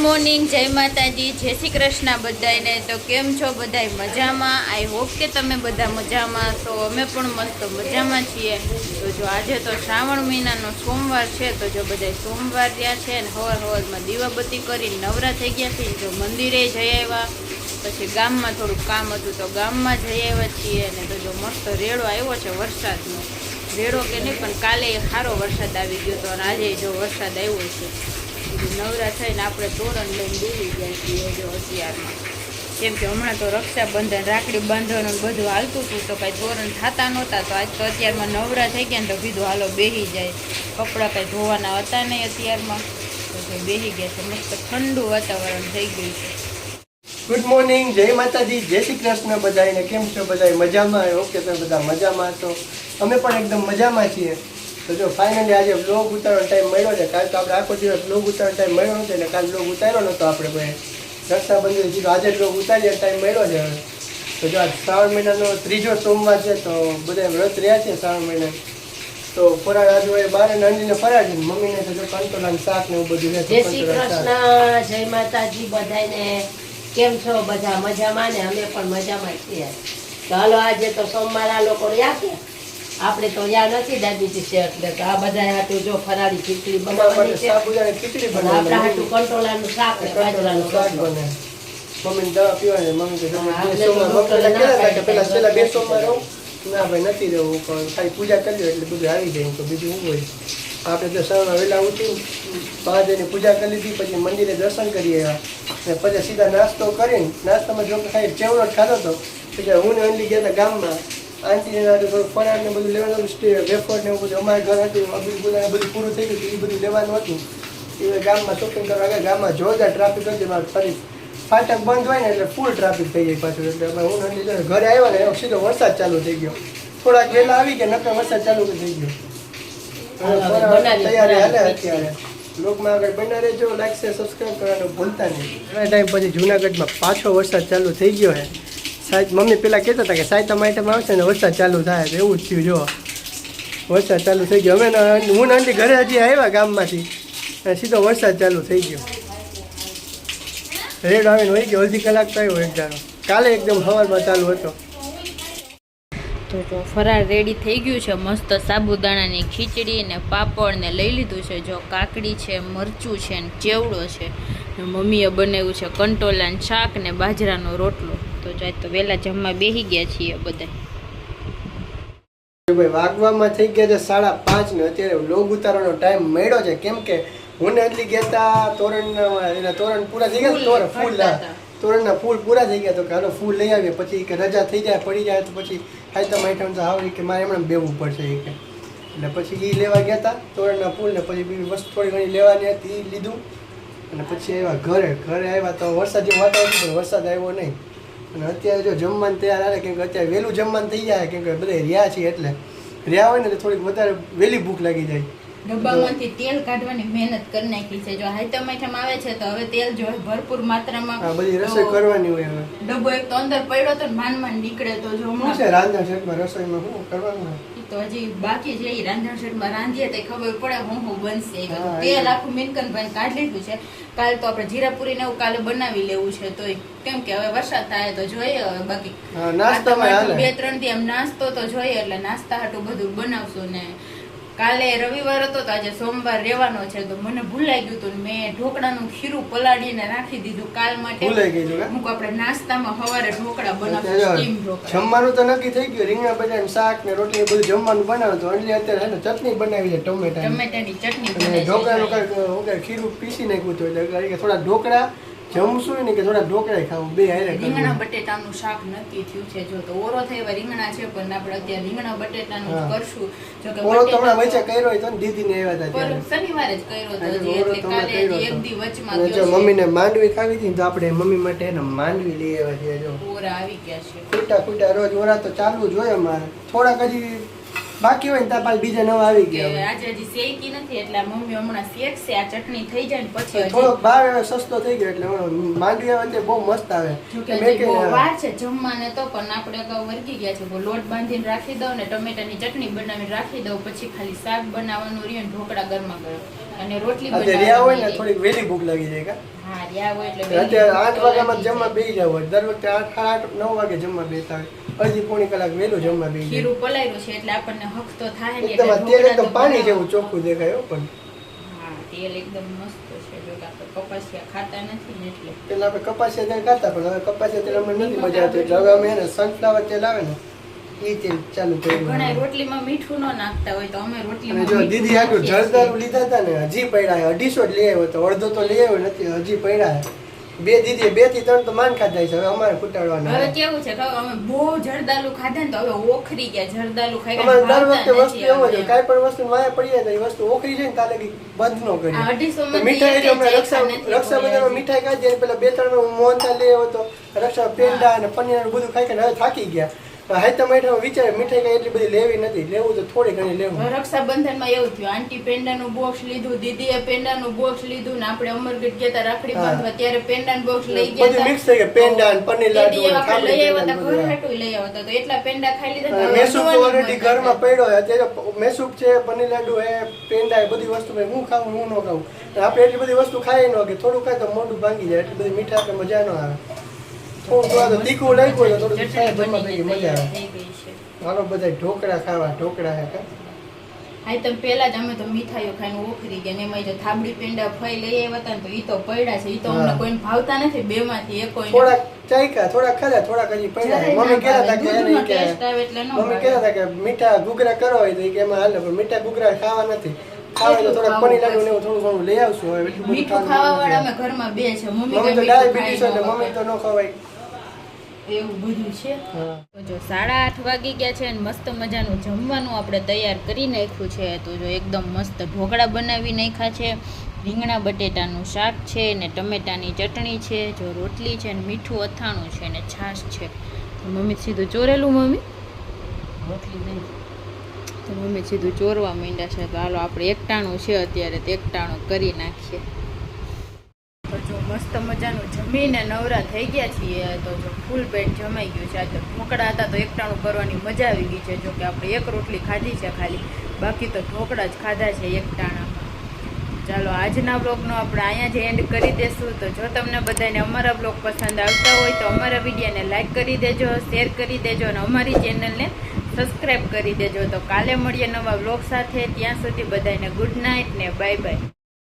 Morning, જય માતાજી, જય શ્રી કૃષ્ણ બધાને। તો કેમ છો બધાય? મજામાં? આઈ હોપ કે તમે બધા મજામાં છો। અમે પણ મસ્ત મજામાં છીએ। તો જો આજે તો શ્રાવણ મહિનાનો સોમવાર છે, તો જો બધાય સોમવાર રહ્યા છે ને હવારમાં દીવાબત્તી કરીને નવરા થઈ ગયા છે। જો મંદિરે જઈ આવ્યા, પછી ગામમાં થોડુંક કામ હતું તો ગામમાં જઈ આવ્યા છીએ। અને તો જો મસ્ત રેડો આવ્યો છે વરસાદનો, રેડો કે નહીં પણ કાલે સારો વરસાદ આવી ગયો હતો અને આજે જો વરસાદ આવ્યો છે। નવરા થઈને આપણે તોરણ લઈને બેસી ગયા છીએ જો અત્યારમાં, કેમ કે હમણાં તો રક્ષાબંધન રાખડી બાંધવાનું બધું હાલતું હતું તો કાંઈ તોરણ થતા નહોતા, તો આજ તો અત્યારમાં નવરા થઈ ગયા ને તો કીધું હાલો બેસી જાય। કપડાં કાંઈ ધોવાના હતા નહીં અત્યારમાં, તો બેસી ગયા છે। મસ્ત ઠંડુ વાતાવરણ થઈ ગયું છે। ગુડ મોર્નિંગ, જય માતાજી, જય શ્રી કૃષ્ણ બધાને। કેમ છો બધાય? મજામાં? ઓકે, તમે બધા મજામાં છો? અમે પણ એકદમ મજામાં છીએ। તો જો ફાઇનલી આજે બ્લોગ ઉતારવાનો ટાઈમ મળ્યો છે। કાલે તો આપણે આખો દિવસ બ્લોગ ઉતારવાનો ટાઈમ મળ્યો નહોતો, એટલે કાલે બ્લોગ ઉતાર્યો નહોતો આપણે કોઈ રક્ષાબંધન કીધું આજે બ્લોગ ઉતારીએ ટાઈમ મળ્યો છે હવે। તો જો આજ શ્રાવણ મહિનાનો ત્રીજો સોમવાર છે, તો બધા વ્રત રહ્યા છે શ્રાવણ મહિના। તો ફરાળ આજ હોય બાર નાનીને ફરાળ છે, મમ્મીને તો જો કંટોલાનું શાક ને એવું બધું છે। જય શ્રી કૃષ્ણ, જય માતાજી બધાને। કેમ છો બધા? મજામાં ને? અમે પણ મજામાં છીએ। તો હાલો આજે તો સોમવાર આ લોકો રહ્યા છે, આપણે તો યા નથી દાદીજી છે, એટલે તો આ બધા હાટું જો ફરાળી ખીચડી બનાવવાની છે, ખીચડી આપણા હાટું કંટોલાનું શાક ને બાજરાનું શાક બને। મમ્મી દવા પીવાની, મમ્મી તો પેલા બે સોમવાર રહું ના ભાઈ નથી રહેવું, પણ ખાલી પૂજા કરી એટલે બધું આવી જાય, તો બીજું શું હોય। આપણે તો સવારમાં વહેલા ઉઠી મહાદેવની પૂજા કરી લીધી, પછી મંદિરે દર્શન કરી આવ્યા ને પછી સીધા નાસ્તો કરીને, નાસ્તામાં જો ખાઈ ચેવડો જ ખાધો હતો, પછી હું ને અંડી ગયા હતા ગામમાં આંટીને થોડું ફરાળ ને બધું લેવાનું હતું, વેફર ને એવું બધું અમારા ઘર હતું, અબીલ ગુલાને બધું પૂરું થઈ ગયું, એ બધું લેવાનું હતું। એ ગામમાં શોપિંગ કરવા ગયા, ગામમાં જોરદાર ટ્રાફિક હતી, મારે ફરી ફાટક બંધ હોય ને એટલે ફૂલ ટ્રાફિક થઈ જાય પાછું, એટલે હું અંડી ઘરે આવ્યો ને એવો સીધો વરસાદ ચાલુ થઈ ગયો, થોડાક વહેલા આવી ગયા નકર વરસાદ ચાલુ થઈ ગયો। તૈયારી હાલે અત્યારે લોકમાં આગળ બના રહેજો, લાઈક શેર સબસ્ક્રાઈબ કરવાનું ભૂલતા નહીં। ઘણા ટાઈમ પછી જૂનાગઢમાં પાછો વરસાદ ચાલુ થઈ ગયો છે। સાહેબ મમ્મી પેલા કહેતા હતા કે સાયતમ આઈટમ આવશે ને વરસાદ ચાલુ થાય, તો એવું જ થયું, જો વરસાદ ચાલુ થઈ ગયો। અમે હું નાની ઘરે હજી આવ્યા ગામમાંથી અને સીધો વરસાદ ચાલુ થઈ ગયો, રેડ આવીને હોય ગયો, અડધી કલાક તો આવ્યો એક ધારો, કાલે એકદમ સવારમાં ચાલુ હતો। તો જો ફરાળ રેડી થઈ ગયું છે, મસ્ત સાબુદાણાની ખીચડી ને પાપડ ને લઈ લીધું છે, જો કાકડી છે, મરચું છે ને ચેવડો છે, મમ્મીએ બનાવ્યું છે કંટોલાનું શાક ને બાજરાનો રોટલો। તો જાય તો વહેલા જમવા બેસી ગયા છીએ બધા। ભાઈ વાગવામાં થઈ ગયા છે 5:30 ને અત્યારે વ્લોગ ઉતારવાનો ટાઈમ મળ્યો છે, કેમ કે હું ને એટલી ગયા હતા તોરણ પૂરા થઈ ગયા, તોરણના ફૂલ પૂરા થઈ ગયા, તો હાલો ફૂલ લઈ આવીએ, પછી કે રજા થઈ જાય પડી જાય તો પછી આઈટમ તો આવડી કે મારે એમણે બેવું પડશે કે, એટલે પછી એ લેવા ગયા હતા તોરણના ફૂલ ને પછી બીજી વસ્તુ થોડી ઘણી લેવાની હતી એ લીધું, અને પછી આવ્યા ઘરે આવ્યા તો વરસાદ જેવું વાતાવરણ પણ વરસાદ આવ્યો નહીં। અને અત્યારે જો જમવાનું તૈયાર આવે, કેમ કે અત્યારે વહેલું જમવાનું થઈ જાય, કેમ કે બધા રહ્યા છીએ, એટલે રહ્યા હોય ને તો થોડીક વધારે વહેલી ભૂખ લાગી જાય। ડબ્બામાંથી તેલ કાઢવાની મહેનત કરી નાખી છે, જો આઈટમ આવે છે તો હવે તેલ જો ભરપૂર માત્રામાં બધી રસોઈ કરવાની હોય। હવે ડબ્બો એક તો અંદર પડ્યો તો માંડ નીકળે, તો જો શું છે રાંધણ સેટમાં રસોઈમાં શું કરવાનું તો હજી બાકી છે, રાંધણ સેટમાં રાંધીએ તો ખબર પડે હું બનશે। તેલ આખું મિનકનભાઈ કાઢી લીધું છે, કાલે તો આપણે જીરાપુરી ને એવું કાલે બનાવી લેવું છે, તો કેમ કે હવે વરસાદ થાય તો જોઈએ, હવે બાકી નાસ્તામાં 2-3 દી આમ નાસ્તો તો જોઈએ, એટલે નાસ્તા હાટું બધું બનાવશું ને કાલે રવિવાર હતો તો આજે સોમવાર રહેવાનો છે, તો મને ભૂલાઈ ગયું હતું, મેં ઢોકળાનું ખીરું પલાળીને રાખી દીધું કાલ માટે। હું આપણે નાસ્તામાં સવારે ઢોકળા બનાવશું, સ્ટીમ ઢોકળા। જમવાનું તો નક્કી થઈ ગયું, રીંગણા બટાકાનું શાક ને રોટલી બધું જમવાનું બનાવતો, એટલે અત્યારે છે ને ચટણી બનાવી છે ટમેટાની ચટણી, ઢોકળાનું ખીરું પીસી નાખ્યું હતું, એટલે થોડા ઢોકળા જમશું ને કે થોડા ઢોકળા ખાવું, બે હારે। રીંગણા બટેટાનું શાક નક્કી થયું છે, જો તો ઓરો થયા રીંગણા છે, પણ આપણે અત્યારે રીંગણા બટેટાનું કરશું। જો કે ઓરો તો હમણાં વચ્ચે કર્યો હોય તો દીદી ને આવ્યા હતા શનિવારે જ કર્યો હતો, એટલે કાલે એક દી વચમાં જો મમ્મીને માંડવી ખાવી હતી તો આપણે મમ્મી માટે એને માંડવી લઈ આવ્યા છીએ। જો ઓરા આવી ગયા છે, ખૂટા રોજ ઓરા તો ચાલુ જ હોય અમારે, થોડાક હજી બાકી હોય ને ત્યાં પાછા બીજા નવા આવી ગયા, આજે હજી શેકી નથી, એટલે મમ્મી હમણાં શેકશે, આ ચટણી થઈ જાય ને પછી થોડોક ભાવ સસ્તો થઈ ગયો, એટલે માંડવી આવે બહુ મસ્ત આવે। વાર છે જમવાને તો, પણ આપણે અગાઉ વર્ગી ગયા છે, લોટ બાંધીને રાખી દઉં ને ટમેટાની ચટણી બનાવીને રાખી દઉં, પછી ખાલી શાક બનાવવાનું રહ્યું ને ઢોકળા ગરમા ગરમ, અને રોટલી અત્યારે રહ્યા હોય ને બનાવવાની. થોડીક વહેલી ભૂખ લાગી જાય કા હા રહ્યા હોય એટલે અત્યારે 8 વાગ્યામાં લાગી જમવા જાય. બેસી જાવ હોય દર વખતે 8 9 વાગે જમવા બેસતા હોય અડધી પોણી કલાક વહેલું જમવા બેસી જાય ખીરું પલાળ્યું છે એટલે આપણને હક તો થાય ને એકદમ એટલે તેલ ઢોકળા તો એકદમ પાણી બનાવો. જેવું ચોખ્ખું દેખાય હો પણ હા તેલ એકદમ મસ્ત છે જો કે આપણે કપાસિયા ખાતા નથી ને એટલે પેલા આપણે કપાસિયા તેલ ખાતા પણ હવે કપાસિયા તેલ અમને નથી મજા આવતી એટલે હવે અમે એને સનફ્લાવર તેલ આવે ને એ તેલ ચાલુ કર્યું ઘણા રોટલીમાં મીઠું ન નાખતા હોય તો અમે અને રોટલીમાં જો મીઠું દીદી આટલું નાખીએ જરદારું છીએ. લીધા હતા ને હજી પડ્યા છે 150 જ લઈ આવ્યો તો અડધો તો લઈ આવ્યો નથી હજી પડ્યા છે બે દીદી 2 થી 3 તો માન ખાધા છે હવે અમારે ખૂટાડવાના હવે છે. કેવું છે ખબર અમે બહુ જરદાલુ ખાધા ને તો હવે ઓખરી ગયા જરદાલુ ખાઈ અમારે ખાઈ દર ભાવતા વખતે વસ્તુ નથી એવું હવે. છે કાંઈ પણ વસ્તુ વાયા પડી જાય તો એ વસ્તુ ઓખરી જાય ને તાલે કંઈક બંધ ન કરીએ આ 250 તો માં મીઠાઈ તો જો અમે એક જ નથી રક્ષાબંધનમાં બોલ્યા મીઠાઈ ખાધી અને પેલા 2-3 મોહનથાળ લઈ આવ્યો તો રક્ષા પેંડા અને પનીર બધું ખાઈ ખાઈને હવે થાકી ગયા હાઈતા માઈટામાં વિચારે મીઠાઈ કાંઈ એટલી બધી લેવી નથી લેવું તો થોડી ઘણી લેવું હવે રક્ષાબંધનમાં એવું થયું આંટી પેંડાનું બોક્સ લીધું દીદીએ પેંડાનું બોક્સ લીધું ને આપણે અમરગઢ ગયા તા રાખડી હા. બાંધવા ત્યારે પેંડાનું બોક્સ લઈ ગયા બધું તા. mix થઈ ગયા. પેંડા અને પનીર લાડુ દીદીએ અને આપણે લઈ આવ્યા ખાખરી તા, ઘર પેંડા ને બધું. હાટું લઈ આવ્યા તા. તો એટલા પેંડા ખાઈ લીધા અને તો હવે મેસૂબ તો જોવાનું ઓલરેડી મન ઘરમાં થાય. પડ્યો છે અત્યારે મેસૂબ છે પનીર લાડુ હે પેંડા હે બધી વસ્તુ ભાઈ હું ખાવું હું ન ખાવું અને આપણે એટલી બધી વસ્તુ ખાઈ ન કે થોડું ખાય તો મોઢું ભાંગી જાય એટલી બધી મીઠા આપણે મજા ન આવે થોડું આ તો તીખું લાગ્યું હોય તો થોડું ચટણી ખાય જમવા બની ભેગી ગઈ, મજા તૈયાર આવે થઈ ગઈ છે. હાલો બધા ઢોકળા ખાવા ઢોકળા હે કા હા તો પેલા જ અમે તો મીઠાઈઓ ખાઈને ઓખરી ગયા ને એમાં જો થાબડી પેંડા ફઈ લઈ આવ્યા હતા ને તો ઈ તો પડ્યા છે ઈ તો અમને હા. કોઈને ભાવતા નથી બેમાંથી એકોઈને. થોડાક ચાખ્યા થોડાક ખાધા થોડાક હજી પડ્યા છે. મમ્મી કહેતા હતા કે દૂધનો એને કે ટેસ્ટ આવે એટલે ન મમ્મી ભાવે. કહેતા હતા કે મીઠા ઘૂઘરા કરો હોય તો ઈ કે એમાં હાલે પણ મીઠા ઘૂઘરા ખાવા નથી ખાવા હોય તો થોડાક ખાવું પનીર લાડુ ને એવું થોડું ઘણું લઈ આવશું હવે એટલું બધું મીઠું ખાવાનું ખાવા નથી. વાળા અમે ઘરમાં બે છે મમ્મી મમ્મી તો કઈ મીઠું ડાયાબિટીસ ખાઈ એટલે ન મમ્મી તો વપરાય. ન ખવાય એવું બધું છે હા તો જો 8:30 વાગી ગયા છે અને મસ્ત મજાનું જમવાનું આપણે તૈયાર કરી નાખ્યું છે તો જો એકદમ મસ્ત ઢોકળા બનાવી નાખ્યા છે રીંગણા બટેટાનું શાક છે ને ટમેટાની ચટણી છે જો રોટલી છે ને મીઠું અથાણું છે ને છાશ છે તો મમ્મી સીધું ચોરેલું મમ્મી રોટલી નહીં તો મમ્મી સીધું ચોરવા માંડ્યા છે તો હાલો આપણે એકટાણું છે અત્યારે તો એકટાણું કરી નાખીએ તો જો મસ્ત મજાનું જમીને નવરા થઈ ગયા છીએ તો જો ફૂલ પેટ જમાઈ ગયું છે આ તો ઢોકળા હતા તો એકટાણું કરવાની મજા આવી ગઈ છે જો કે આપણે એક રોટલી ખાધી છે ખાલી બાકી તો ઢોકળા જ ખાધા છે એકટાણામાં ચાલો આજના બ્લોગનો આપણે અહીંયા જ એન્ડ કરી દેશું તો જો તમને બધાને અમારા બ્લોગ પસંદ આવતા હોય તો અમારા વિડીયોને લાઈક કરી દેજો શેર કરી દેજો અને અમારી ચેનલને સબસ્ક્રાઈબ કરી દેજો તો કાલે મળીએ નવા બ્લોગ સાથે ત્યાં સુધી બધાને ગુડ નાઇટ ને બાય બાય